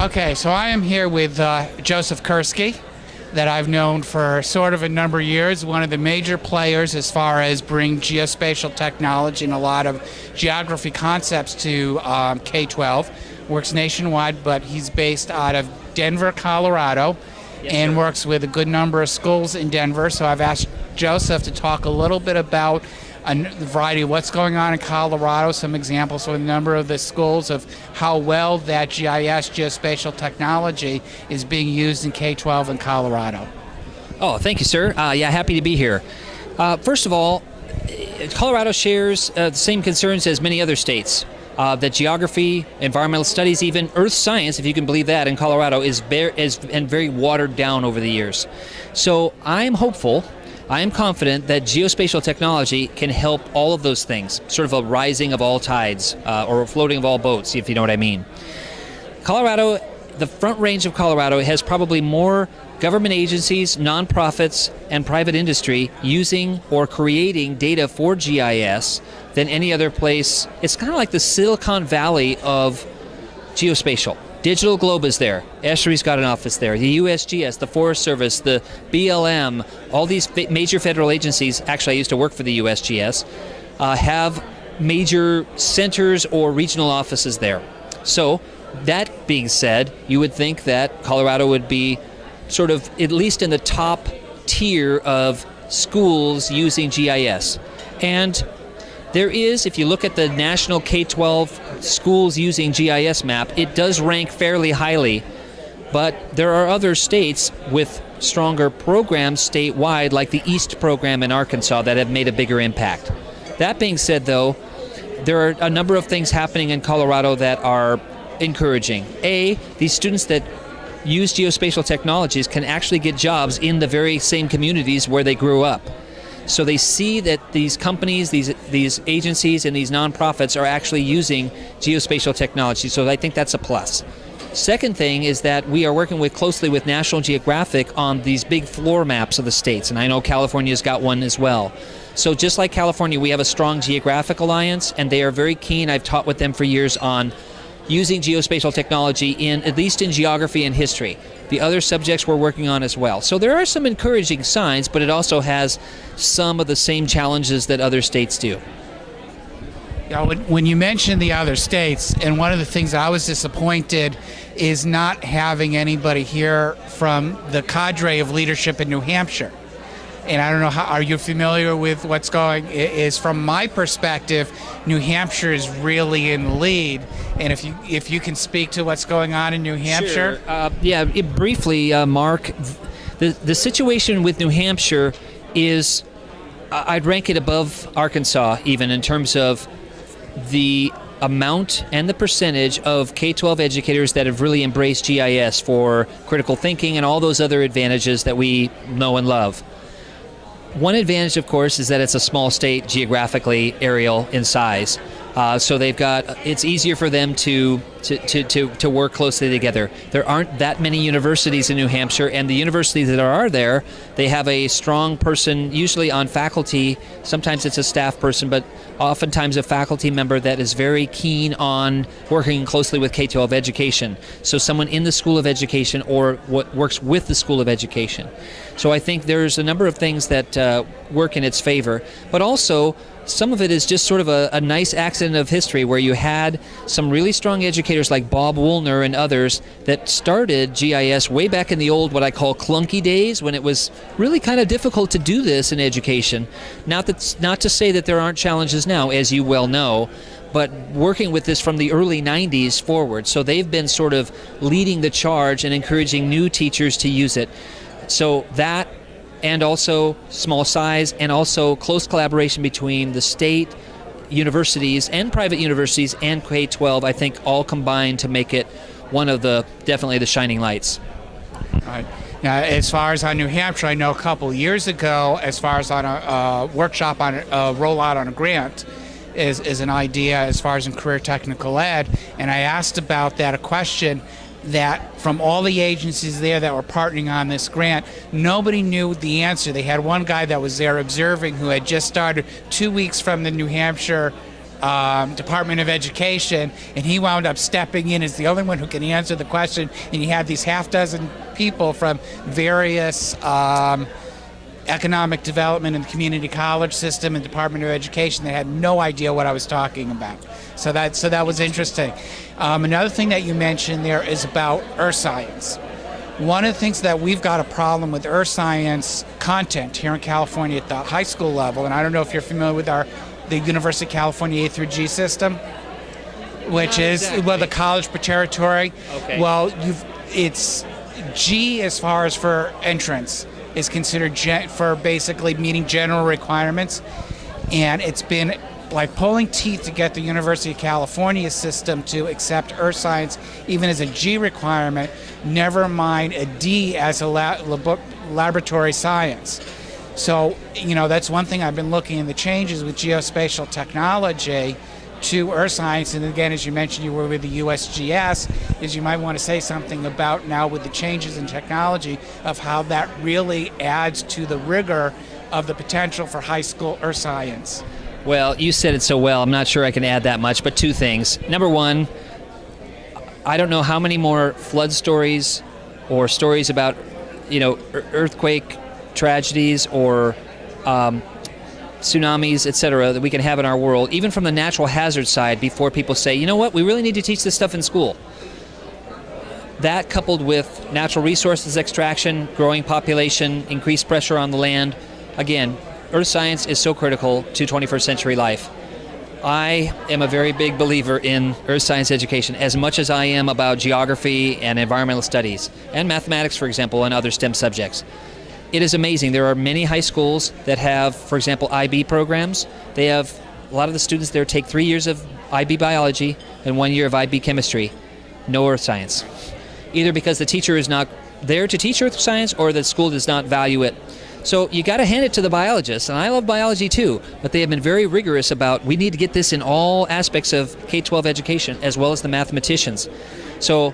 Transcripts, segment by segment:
Okay, so I am here with Joseph Kursky, that I've known for sort of a number of years, one of the major players as far as bring geospatial technology and a lot of geography concepts to K-12. Works nationwide, but he's based out of Denver, Colorado, and works with a good number of schools in Denver. So I've asked Joseph to talk a little bit about a variety of what's going on in Colorado, some examples of a number of the schools of how well that GIS, geospatial technology, is being used in K-12 in Colorado. Oh, thank you, sir. Happy to be here. First of all, Colorado shares the same concerns as many other states. That geography, environmental studies, even earth science, if you can believe that, in Colorado is very watered down over the years. So I'm hopeful, I am confident that geospatial technology can help all of those things, sort of a rising of all tides, or a floating of all boats, if you know what I mean. Colorado, the Front Range of Colorado has probably more government agencies, nonprofits, and private industry using or creating data for GIS than any other place. It's kind of like the Silicon Valley of geospatial. Digital Globe is there. ESRI's got an office there. The USGS, the Forest Service, the BLM, all these major federal agencies, actually I used to work for the USGS, have major centers or regional offices there. So that being said, you would think that Colorado would be sort of at least in the top tier of schools using GIS. And there is, if you look at the national K-12 schools using GIS map, it does rank fairly highly, but there are other states with stronger programs statewide, like the EAST program in Arkansas, that have made a bigger impact. That being said, though, there are a number of things happening in Colorado that are encouraging. These students that use geospatial technologies can actually get jobs in the very same communities where they grew up. So they see that these companies, these agencies, and these nonprofits are actually using geospatial technology. So I think that's a plus. Second thing is that we are working closely with National Geographic on these big floor maps of the states, and I know California's got one as well. So just like California, we have a strong geographic alliance, and they are very keen. I've taught with them for years on using geospatial technology at least in geography and history. The other subjects we're working on as well. So there are some encouraging signs, but it also has some of the same challenges that other states do. Yeah, when you mentioned the other states, and one of the things I was disappointed is not having anybody here from the cadre of leadership in New Hampshire. And I don't know, are you familiar with what's going? Is from my perspective, New Hampshire is really in the lead. And if you can speak to what's going on in New Hampshire. Sure. Briefly, Mark, the situation with New Hampshire is, I'd rank it above Arkansas even in terms of the amount and the percentage of K-12 educators that have really embraced GIS for critical thinking and all those other advantages that we know and love. One advantage, of course, is that it's a small state, geographically aerial in size. So it's easier for them to work closely together. There aren't that many universities in New Hampshire, and the universities that are there, they have a strong person, usually on faculty. Sometimes it's a staff person, but oftentimes a faculty member that is very keen on working closely with K-12 education. So someone in the School of Education or what works with the School of Education. So I think there's a number of things that work in its favor, but also some of it is just sort of a nice accident of history where you had some really strong educators like Bob Woolner and others that started GIS way back in the old, what I call clunky days, when it was really kind of difficult to do this in education. Not to say that there aren't challenges now, as you well know, but working with this from the early 90s forward. So they've been sort of leading the charge and encouraging new teachers to use it. So that, and also small size, and also close collaboration between the state universities and private universities and K-12, I think all combined to make it one of definitely the shining lights. All right. Now, as far as on New Hampshire, I know a couple of years ago, as far as on a workshop on a rollout on a grant, is an idea as far as in career technical ed, and I asked about that, a question that from all the agencies there that were partnering on this grant, nobody knew the answer. They had one guy that was there observing who had just started 2 weeks from the New Hampshire Department of Education, and he wound up stepping in as the only one who can answer the question, and he had these half dozen people from various economic development and community college system and Department of Education that had no idea what I was talking about. So that was interesting. Another thing that you mentioned there is about earth science. One of the things that we've got a problem with earth science content here in California at the high school level, and I don't know if you're familiar with the University of California A through G system, which is the college preparatory. Okay. Well, it's G as far as for entrance is considered for basically meeting general requirements, and it's been like pulling teeth to get the University of California system to accept earth science even as a G requirement, never mind a D as a laboratory science. So, that's one thing I've been looking in the changes with geospatial technology to earth science, and again, as you mentioned, you were with the USGS, is you might want to say something about now with the changes in technology of how that really adds to the rigor of the potential for high school earth science. Well, you said it so well, I'm not sure I can add that much, but two things. Number one, I don't know how many more flood stories or stories about, earthquake tragedies or tsunamis, etc., that we can have in our world, even from the natural hazard side, before people say, you know what, we really need to teach this stuff in school. That coupled with natural resources extraction, growing population, increased pressure on the land, again, earth science is so critical to 21st century life. I am a very big believer in earth science education, as much as I am about geography and environmental studies, and mathematics, for example, and other STEM subjects. It is amazing. There are many high schools that have, for example, IB programs. They have a lot of the students there take 3 years of IB biology and 1 year of IB chemistry. No earth science. Either because the teacher is not there to teach earth science or the school does not value it. So you got to hand it to the biologists, and I love biology too, but they have been very rigorous about we need to get this in all aspects of K-12 education as well as the mathematicians. So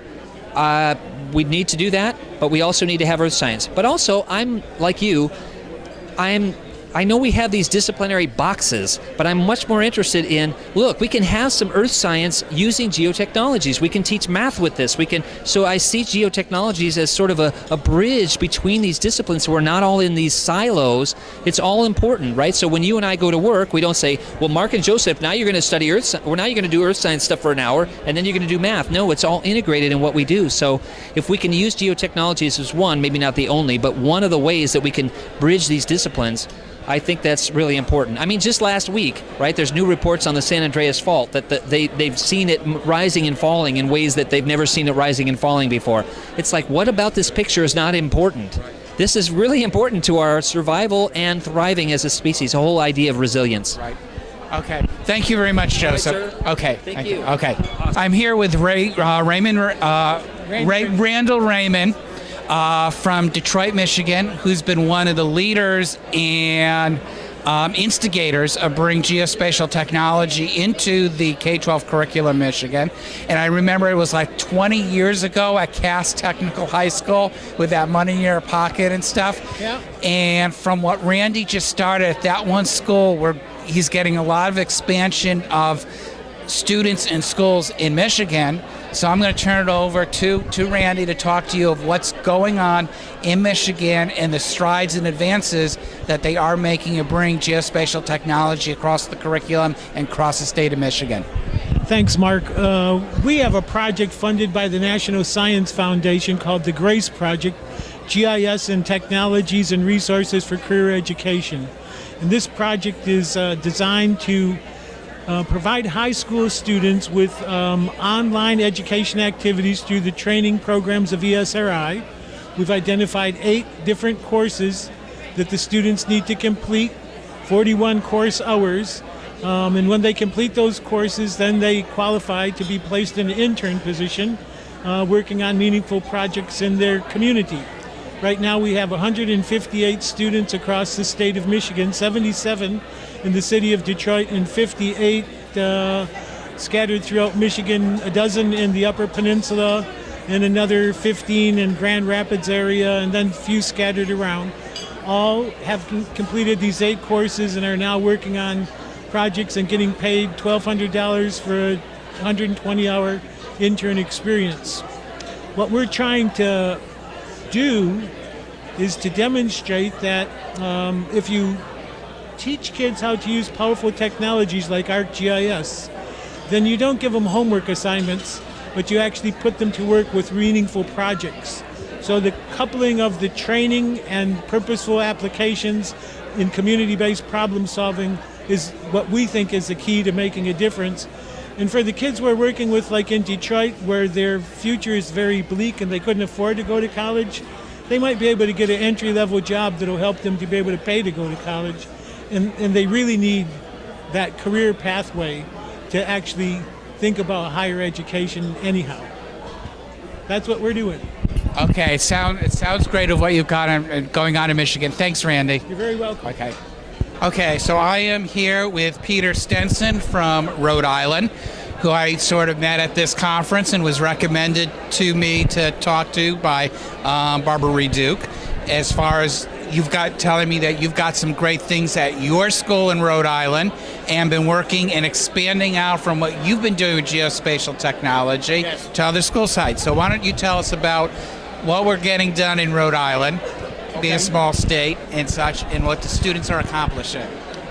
we need to do that, but we also need to have earth science. But also, I'm like you, I know we have these disciplinary boxes, but I'm much more interested in, look, we can have some earth science using geotechnologies. We can teach math with this. So I see geotechnologies as sort of a bridge between these disciplines, so we're not all in these silos. It's all important, right? So when you and I go to work, we don't say, well, Mark and Joseph, now you're going to study now you're going to do earth science stuff for an hour, and then you're going to do math. No, it's all integrated in what we do. So if we can use geotechnologies as one, maybe not the only, but one of the ways that we can bridge these disciplines, I think that's really important. I mean, just last week, right, there's new reports on the San Andreas Fault that they've seen it rising and falling in ways that they've never seen it rising and falling before. It's like, what about this picture is not important? This is really important to our survival and thriving as a species, the whole idea of resilience. Right. Okay. Thank you very much, Joseph. All right, sir. Okay. Thank you. Okay. Awesome. I'm here with Randall Raymond. From Detroit, Michigan, who's been one of the leaders and instigators of bringing geospatial technology into the K-12 curriculum in Michigan. And I remember it was like 20 years ago at Cass Technical High School with that money in your pocket and stuff. Yeah. And from what Randy just started at that one school, where he's getting a lot of expansion of students in schools in Michigan. So I'm going to turn it over to Randy to talk to you of what's going on in Michigan and the strides and advances that they are making to bring geospatial technology across the curriculum and across the state of Michigan. Thanks, Mark. We have a project funded by the National Science Foundation called the GRACE Project, GIS and Technologies and Resources for Career Education. And this project is designed to provide high school students with online education activities through the training programs of ESRI. We've identified 8 different courses that the students need to complete, 41 course hours. And when they complete those courses, then they qualify to be placed in an intern position, working on meaningful projects in their community. Right now we have 158 students across the state of Michigan, 77 in the city of Detroit, and 58 scattered throughout Michigan, a dozen in the Upper Peninsula, and another 15 in Grand Rapids area, and then a few scattered around. All have completed these 8 courses and are now working on projects and getting paid $1,200 for a 120-hour intern experience. What we're trying to do is to demonstrate that if you teach kids how to use powerful technologies like ArcGIS, then you don't give them homework assignments, but you actually put them to work with meaningful projects. So the coupling of the training and purposeful applications in community-based problem solving is what we think is the key to making a difference. And for the kids we're working with, like in Detroit, where their future is very bleak and they couldn't afford to go to college, they might be able to get an entry-level job that'll help them to be able to pay to go to college. And they really need that career pathway to actually think about higher education anyhow. That's what we're doing. Okay, it sounds great of what you've got going on in Michigan. Thanks, Randy. You're very welcome. Okay, so I am here with Peter Stenson from Rhode Island, who I sort of met at this conference and was recommended to me to talk to by Barbara Reduke. As far as telling me that you've got some great things at your school in Rhode Island and been working and expanding out from what you've been doing with geospatial technology to other school sites. So why don't you tell us about what we're getting done in Rhode Island, being a small state and such, and what the students are accomplishing.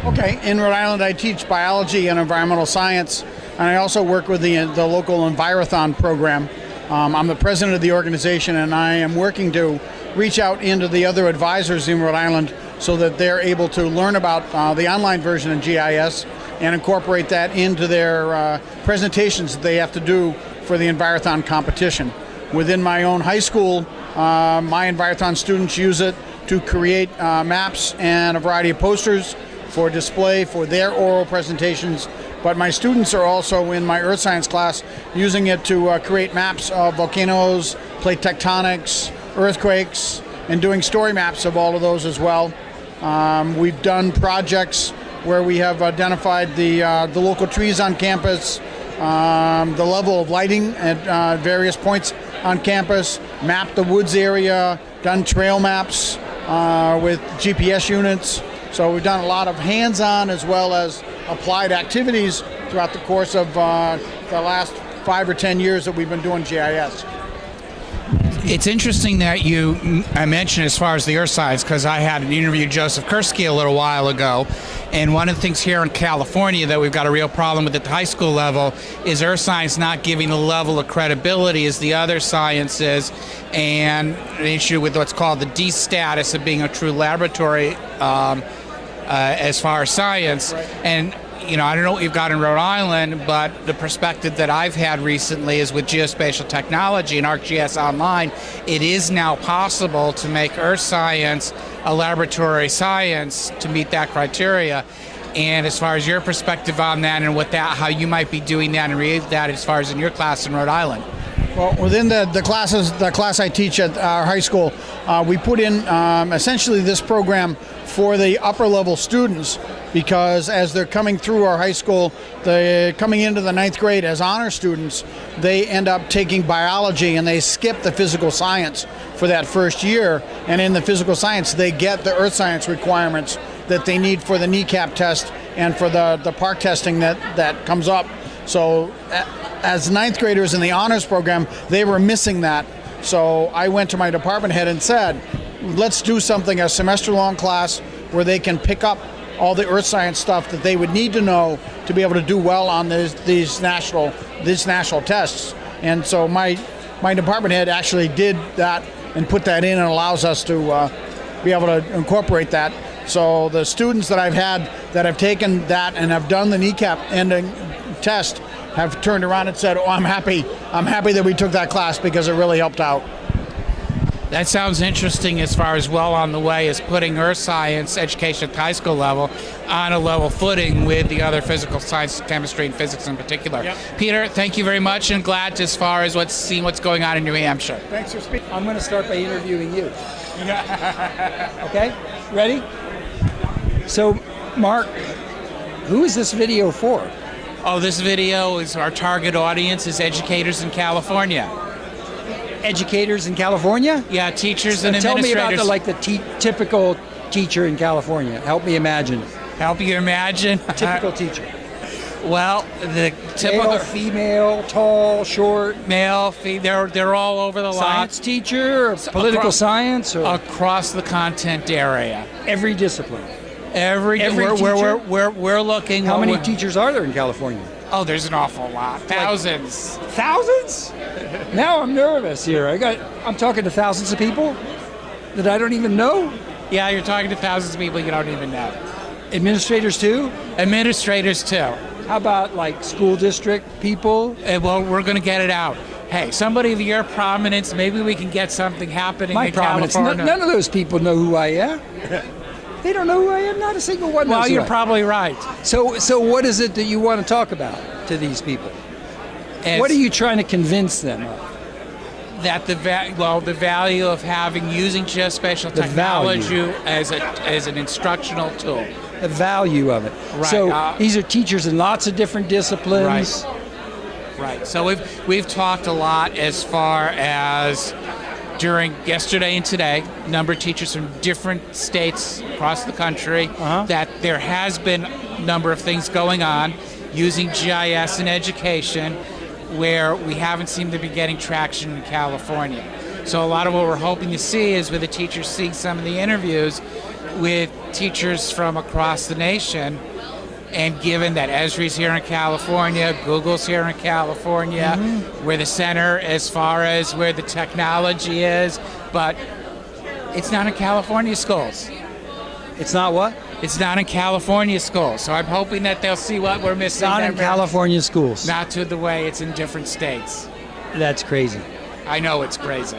Okay, in Rhode Island I teach biology and environmental science, and I also work with the local Envirothon program. I'm the president of the organization, and I am working to reach out into the other advisors in Rhode Island so that they're able to learn about the online version of GIS and incorporate that into their presentations that they have to do for the Envirothon competition. Within my own high school, my Envirothon students use it to create maps and a variety of posters for display for their oral presentations. But my students are also in my earth science class using it to create maps of volcanoes, plate tectonics, earthquakes, and doing story maps of all of those as well. We've done projects where we have identified the local trees on campus, the level of lighting at various points on campus, mapped the woods area, done trail maps with GPS units. So we've done a lot of hands-on as well as applied activities throughout the course of the last 5 or 10 years that we've been doing GIS. It's interesting that I mentioned as far as the earth science, because I had an interview with Joseph Kursky a little while ago, and one of the things here in California that we've got a real problem with at the high school level is earth science not giving the level of credibility as the other sciences, and an issue with what's called the D status of being a true laboratory as far as science. Right. And I don't know what you've got in Rhode Island, but the perspective that I've had recently is with geospatial technology and ArcGIS Online, it is now possible to make earth science a laboratory science to meet that criteria. And as far as your perspective on that and how you might be doing that and read that as far as in your class in Rhode Island. Well, within the class I teach at our high school, we put in essentially this program for the upper level students, because as they're coming through our high school, they're coming into the 9th grade as honor students, they end up taking biology and they skip the physical science for that first year. And in the physical science, they get the earth science requirements that they need for the kneecap test and for the park testing that comes up. So as 9th graders in the honors program, they were missing that. So I went to my department head and said, let's do something, a semester-long class where they can pick up all the earth science stuff that they would need to know to be able to do well on these national tests. And so my department head actually did that and put that in, and allows us to be able to incorporate that. So the students that I've had that have taken that and have done the kneecap ending test have turned around and said, "Oh, I'm happy that we took that class because it really helped out." That sounds interesting as far as well on the way as putting earth science education at the high school level on a level footing with the other physical science, chemistry and physics in particular. Yep. Peter, thank you very much, and glad as far as seeing what's going on in New Hampshire. Thanks for speaking. I'm going to start by interviewing you. Okay? Ready? So, Mark, who is this video for? Oh, this video is our target audience is educators in California. Educators in California? Yeah, teachers and Tell administrators. me about the typical teacher in California. Help me imagine. Help you imagine? Typical teacher. Well, the typical Male, female, tall, short. male, they're all over the lot. Science teacher, or political across- science, or Across the content area. every discipline. Every Every teacher? we're looking. How many we're- teachers are there in California? Oh, there's an awful lot. Thousands. Thousands? Now I'm nervous here. I'm talking to thousands of people that I don't even know. Yeah, you're talking to thousands of people you don't even know. Administrators too? Administrators too. How about like school district people? Well, we're going to get it out. Hey, somebody of your prominence, maybe we can get something happening My in prominence. California. None of those people know who I am. They don't know who I am. Not a single one knows Well, who you're I am. probably right. So what is it that you want to talk about to these people? It's What are you trying to convince them of? that the value of using geospatial The technology value. as an instructional tool. The value of it. Right, So these are teachers in lots of different disciplines. Right. So we've talked a lot as far as during yesterday and today, a number of teachers from different states across the country, that there has been a number of things going on using GIS in education where we haven't seemed to be getting traction in California. So a lot of what we're hoping to see is with the teachers seeing some of the interviews with teachers from across the nation, and given that ESRI's here in California, Google's here in California, we're the center as far as where the technology is, but it's not in California schools. It's not what? It's not in California schools. So I'm hoping that they'll see what we're missing. Not in California schools. Not to the way it's in different states. That's crazy. I know it's crazy.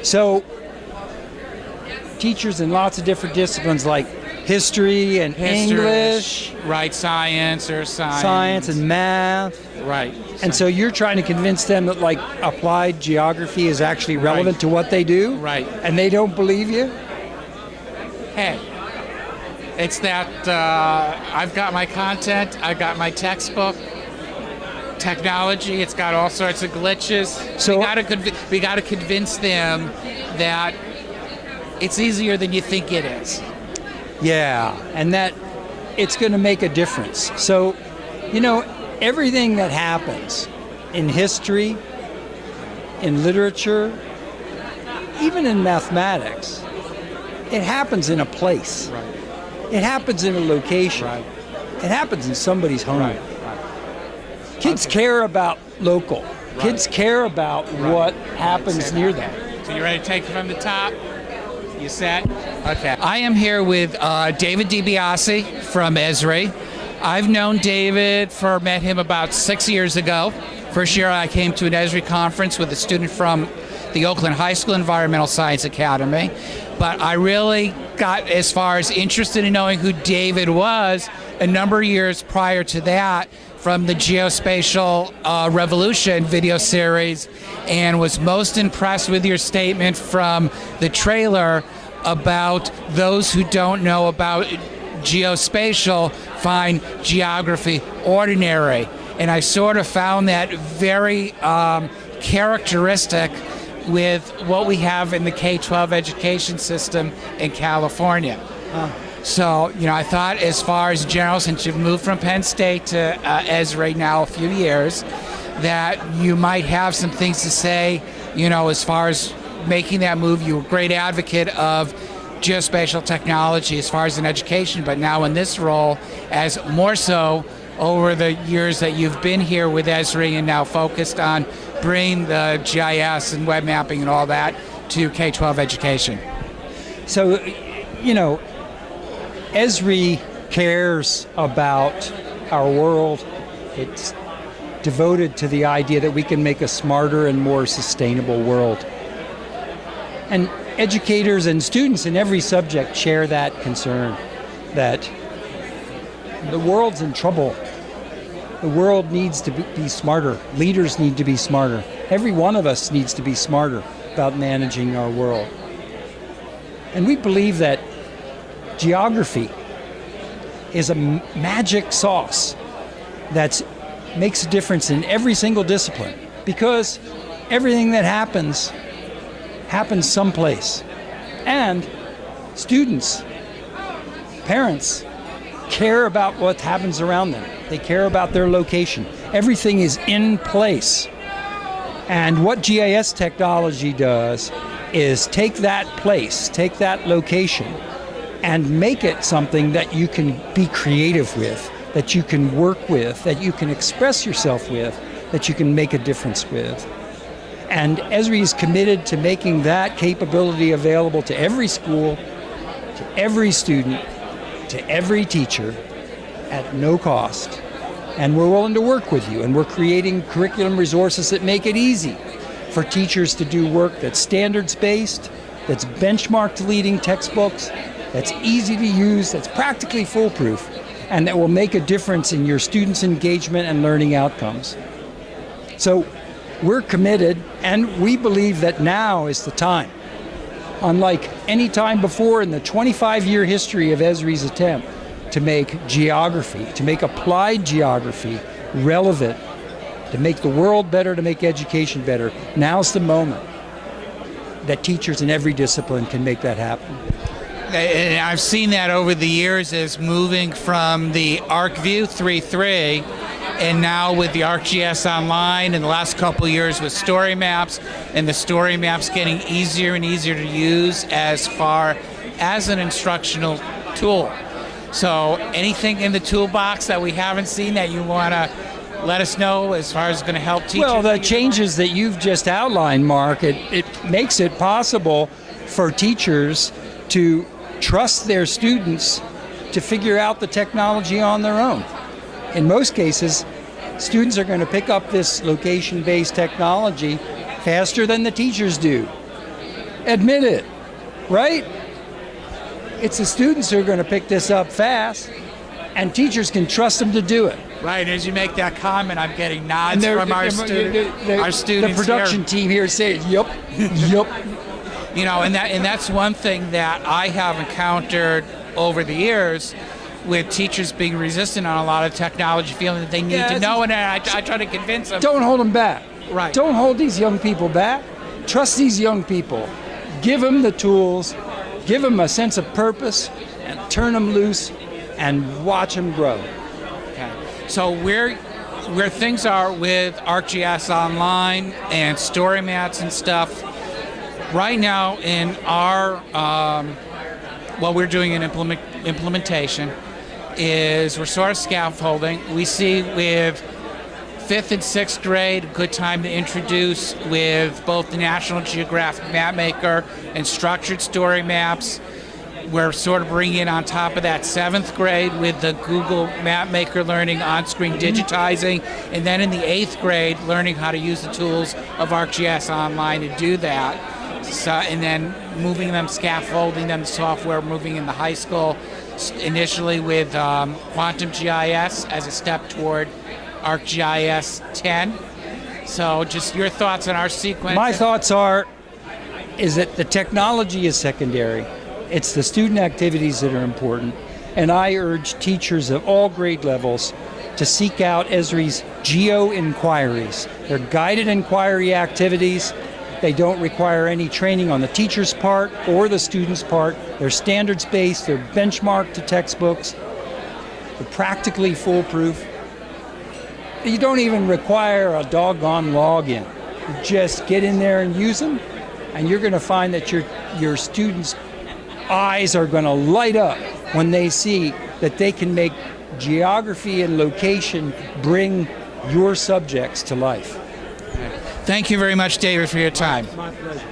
So teachers in lots of different disciplines like history and English, right? Science and math. Right. And so you're trying to convince them that like applied geography is actually relevant to what they do? Right. And they don't believe you? Hey, it's that I've got my content, I've got my textbook, technology, it's got all sorts of glitches. So we got to convince them that it's easier than you think it is. Yeah, and that it's going to make a difference. So, everything that happens in history, in literature, even in mathematics, it happens in a place. Right. It happens in a location. Right. It happens in somebody's home. Right. Kids care about local. Kids care about what happens near them. So you ready to take it from the top? You set? Okay. I am here with David DiBiase from ESRI. I've known David met him about 6 years ago. First year I came to an ESRI conference with a student from the Oakland High School Environmental Science Academy. But I really got as far as interested in knowing who David was a number of years prior to that from the Geospatial Revolution video series, and was most impressed with your statement from the trailer about those who don't know about geospatial find geography ordinary. And I sort of found that very characteristic with what we have in the K-12 education system in California. So, I thought as far as general, since you've moved from Penn State to ESRI now a few years, that you might have some things to say, as far as making that move. You were a great advocate of geospatial technology as far as in education, but now in this role, as more so over the years that you've been here with ESRI and now focused on bringing the GIS and web mapping and all that to K-12 education. So, ESRI cares about our world. It's devoted to the idea that we can make a smarter and more sustainable world. And educators and students in every subject share that concern, that the world's in trouble. The world needs to be smarter. Leaders need to be smarter. Every one of us needs to be smarter about managing our world. And we believe that geography is a magic sauce that makes a difference in every single discipline, because everything that happens someplace. And students parents care about what happens around them. They care about their location. Everything is in place. And what GIS technology does is take that place, take that location, and make it something that you can be creative with, that you can work with, that you can express yourself with, that you can make a difference with. And ESRI is committed to making that capability available to every school, to every student, to every teacher at no cost. And we're willing to work with you, and we're creating curriculum resources that make it easy for teachers to do work that's standards-based, that's benchmarked to leading textbooks, that's easy to use, that's practically foolproof, and that will make a difference in your students' engagement and learning outcomes. So we're committed, and we believe that now is the time. Unlike any time before in the 25-year history of ESRI's attempt to make geography, to make applied geography relevant, to make the world better, to make education better, now's the moment that teachers in every discipline can make that happen. And I've seen that over the years as moving from the ArcView 3.3 and now with the ArcGIS Online in the last couple of years with story maps, and the story maps getting easier and easier to use as far as an instructional tool. So anything in the toolbox that we haven't seen that you want to let us know as far as going to help teachers? Well, the changes that you've just outlined, Mark, it makes it possible for teachers to trust their students to figure out the technology on their own. In most cases, students are going to pick up this location-based technology faster than the teachers do. Admit it, right? It's the students who are going to pick this up fast, and teachers can trust them to do it. Right, as you make that comment, I'm getting nods from our students. The production team here says, "Yup, yup." You know, and that's one thing that I have encountered over the years with teachers being resistant on a lot of technology, feeling that they need to know, and I try to convince them. Don't hold them back. Right. Don't hold these young people back. Trust these young people. Give them the tools, give them a sense of purpose, and turn them loose, and watch them grow. Okay. So where things are with ArcGIS Online and story mats and stuff, right now in our, what we're doing in implementation is we're sort of scaffolding. We see with 5th and 6th grade, a good time to introduce with both the National Geographic Mapmaker and structured story maps. We're sort of bringing on top of that 7th grade with the Google Mapmaker learning on-screen digitizing, and then in the 8th grade, learning how to use the tools of ArcGIS Online to do that. So, and then moving them, scaffolding them, software, moving in the high school, initially with Quantum GIS as a step toward ArcGIS 10. So just your thoughts on our sequence. My thoughts is that the technology is secondary. It's the student activities that are important. And I urge teachers of all grade levels to seek out ESRI's geo-inquiries. They're guided inquiry activities. They don't require any training on the teacher's part or the student's part. They're standards-based, they're benchmarked to textbooks, they're practically foolproof. You don't even require a doggone login. You just get in there and use them, and you're going to find that your students' eyes are going to light up when they see that they can make geography and location bring your subjects to life. Thank you very much, David, for your time. My pleasure.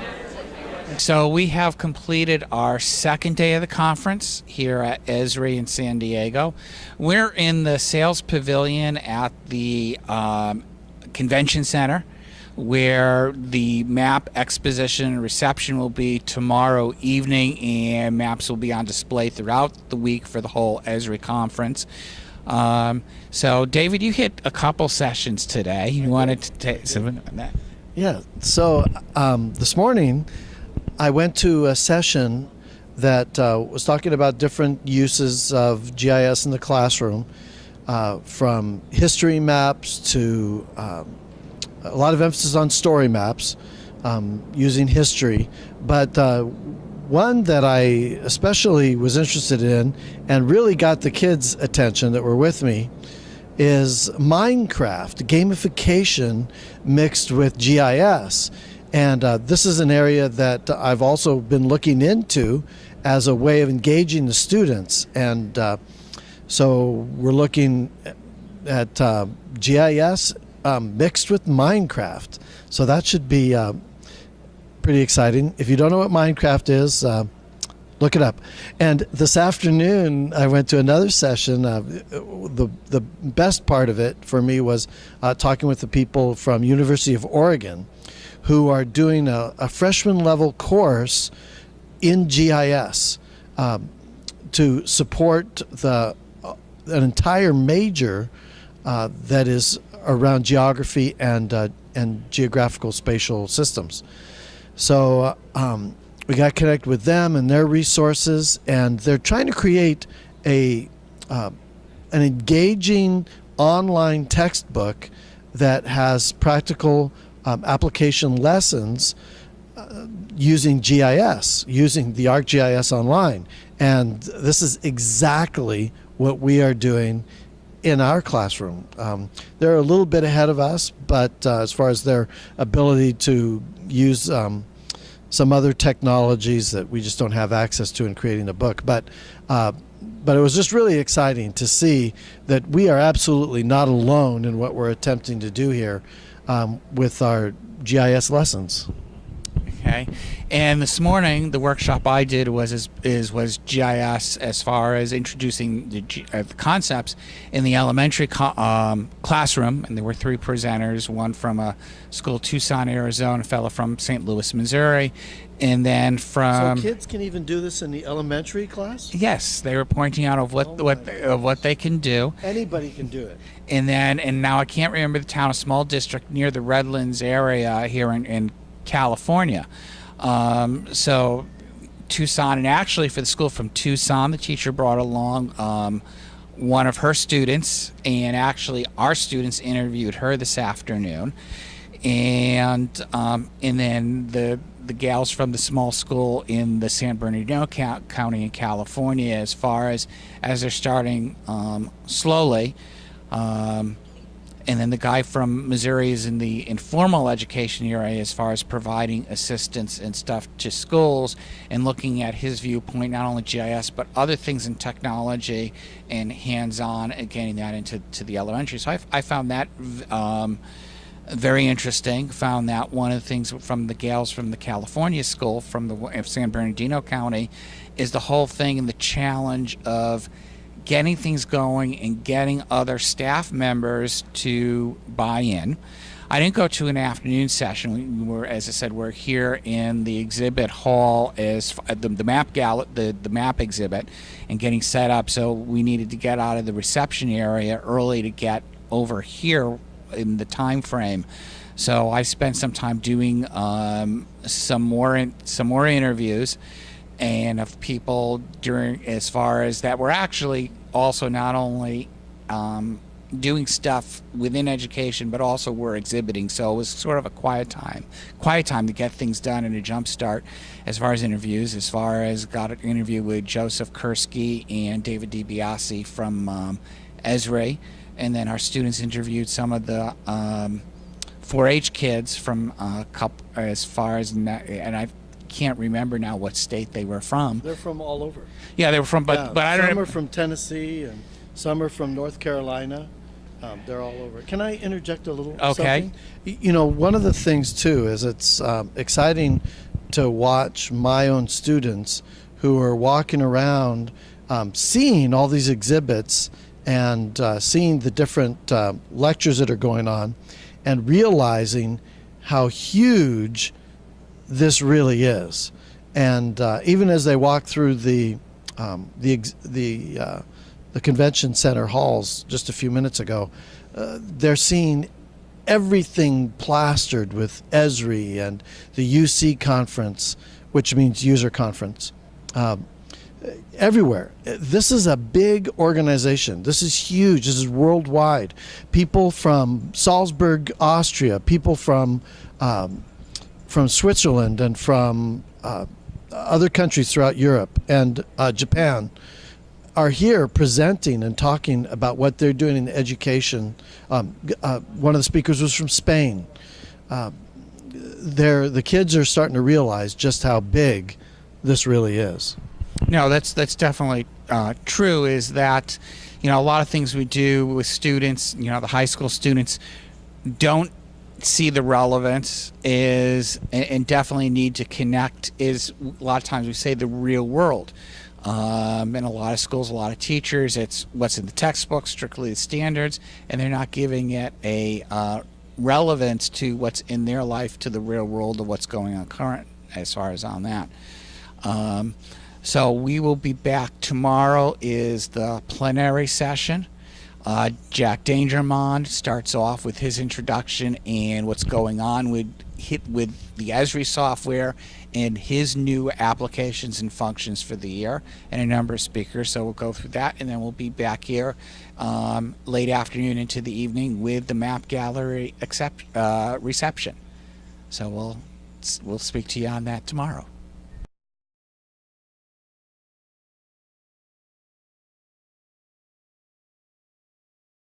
So we have completed our second day of the conference here at ESRI in San Diego. We're in the sales pavilion at the convention center, where the map exposition and reception will be tomorrow evening, and maps will be on display throughout the week for the whole ESRI conference. So, David, you hit a couple sessions today. You wanted to take something on that? Yeah. So this morning, I went to a session that was talking about different uses of GIS in the classroom, from history maps to a lot of emphasis on story maps, using history. But one that I especially was interested in and really got the kids' attention that were with me is Minecraft, gamification mixed with GIS. And this is an area that I've also been looking into as a way of engaging the students. And so we're looking at GIS mixed with Minecraft. So that should be pretty exciting. If you don't know what Minecraft is, look it up. And this afternoon, I went to another session. The best part of it for me was talking with the people from University of Oregon who are doing a freshman level course in GIS to support an entire major that is around geography and geographical spatial systems. So we got connected with them and their resources, and they're trying to create an engaging online textbook that has practical application lessons using GIS, using the ArcGIS Online. And this is exactly what we are doing in our classroom. They're a little bit ahead of us, but as far as their ability to use some other technologies that we just don't have access to in creating a book. But it was just really exciting to see that we are absolutely not alone in what we're attempting to do here with our GIS lessons. Okay, and this morning the workshop I did was GIS as far as introducing the concepts in the elementary classroom, and there were 3 presenters, one from a school, Tucson, Arizona, a fellow from St. Louis, Missouri, and then from. So kids can even do this in the elementary class? Yes, they were pointing out of what they can do. Anybody can do it. And now I can't remember the town, a small district near the Redlands area here in California. So Tucson, and actually for the school from Tucson, the teacher brought along one of her students, and actually our students interviewed her this afternoon. And then the gals from the small school in the San Bernardino County in California, as far as they're starting slowly. And then the guy from Missouri is in the informal education area as far as providing assistance and stuff to schools and looking at his viewpoint, not only GIS, but other things in technology and hands-on and getting that into the elementary. So I found that very interesting. Found that one of the things from the gals from the California school from the San Bernardino County is the whole thing and the challenge of getting things going and getting other staff members to buy in. I didn't go to an afternoon session. As I said, we're here in the exhibit hall as the map exhibit and getting set up. So we needed to get out of the reception area early to get over here in the time frame. So I spent some time doing some more interviews and of people during as far as that were actually also not only doing stuff within education but also were exhibiting. So it was sort of a quiet time to get things done and a jump start as far as interviews. As far as got an interview with Joseph Kursky and David DiBiase from ESRI, and then our students interviewed some of the 4-H kids from a couple as far as, and I can't remember now what state they were from. They're from all over. Yeah, they were from, but I don't know. Some are from Tennessee and some are from North Carolina. They're all over. Can I interject a little something? You know, one of the things too is it's exciting to watch my own students who are walking around seeing all these exhibits and seeing the different lectures that are going on and realizing how huge this really is. And even as they walk through the convention center halls just a few minutes ago, they're seeing everything plastered with ESRI and the UC conference, which means user conference, everywhere. This is a big organization. This is huge. This is worldwide. People from Salzburg, Austria, people from Switzerland and from other countries throughout Europe and Japan are here presenting and talking about what they're doing in education. One of the speakers was from Spain. The kids are starting to realize just how big this really is. No, that's definitely true. Is that, a lot of things we do with students, the high school students don't see the relevance and definitely need to connect is a lot of times we say the real world. In a lot of schools, a lot of teachers, it's what's in the textbook, strictly the standards, and they're not giving it a relevance to what's in their life, to the real world of what's going on current as far as on that. So we will be back tomorrow is the plenary session. Jack Dangermond starts off with his introduction and what's going on with the ESRI software and his new applications and functions for the year, and a number of speakers. So we'll go through that, and then we'll be back here late afternoon into the evening with the map gallery reception. So we'll speak to you on that tomorrow.